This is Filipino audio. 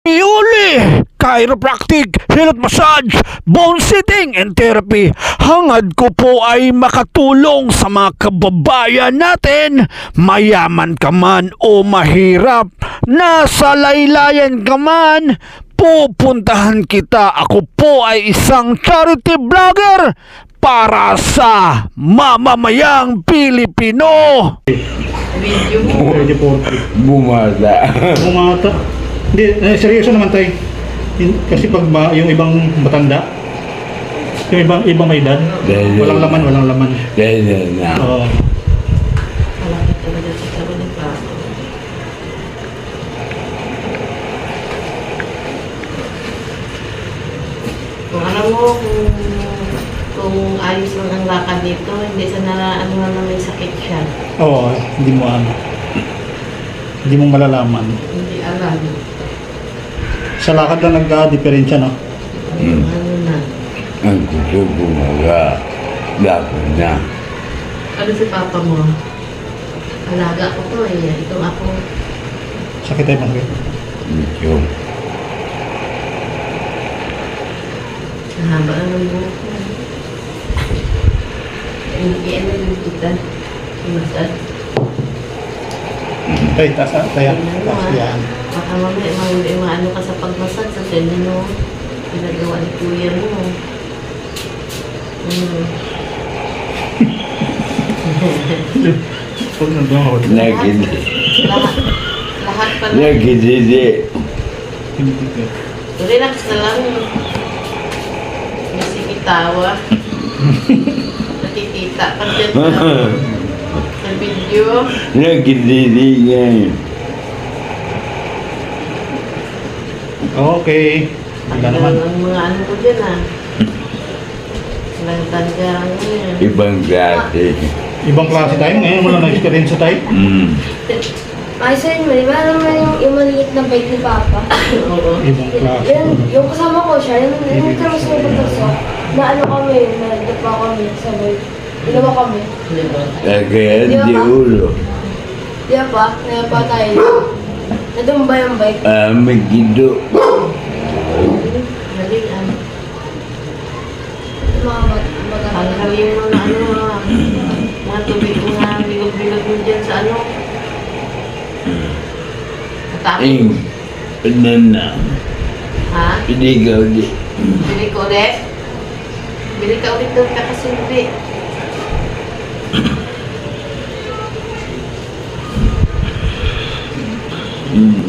Iuli, chiropractic, health massage, bone sitting and therapy. Hangad ko po ay makatulong sa mga kababayan natin, mayaman ka man o mahirap, nasa laylayan ka man, pupuntahan kita. Ako po ay isang charity vlogger para sa mamamayang Pilipino. Video mo. Bumata. Bumata. Hindi, seryoso naman tayo. Kasi pag yung ibang matanda, yung ibang may edad, walang laman. Ganyan na. Oo. Malaki talaga sa karoon ng plato. Kung alam mo, kung ayos lang ang lakad dito, hindi sa ano na may sakit siya. Oo, hindi mo malalaman. Hindi alam. Sa lakad lang nagka-diferensya, no? Ano na. Ang gusto bumaga. Dapat na. Ano si papa mo? Alaga ko to eh. Itong ako. Sakit tayo masakit. Medyo. Haba na ng buhok ko. Hindi ano yung kita. Sumasad. Tayo, taas yan. Baka mamaya maano ka sa pagmasad sa tenino. Pinagawa ni kuya mo. Nagindi. Lahat pa na. Nagindi. Relax na lang. May sikitawa. Natitita pa dyan sa video. Nagindi nga. Okay. Wala naman. Ang mga ano ko dyan ah. Walang tandaan mo yan. Ibang klase. Ibang klase tayo. Ngayon wala na-experience tayo. Ay, sir, di ba naman yung maliit na bike ni Papa? Oo. Ibang klase. Yung kasama ko siya, yung tramas mo pagkaso, na ano kami, nagdapa kami sa bike. Dalawa kami. Diba? Kaya di ulo. Di ba pa? Nagdapa tayo. Nadumba yung bike. Magido. Halingan. Mga bata. Halhalin mo na ano ah. Mga tubig mo na bilog-bilog mo dyan sa ano. Ing. Banana. Ha? Pinigaw di. Bili ko ulit? Bili ka ulit doon ka kasimbi. Mm.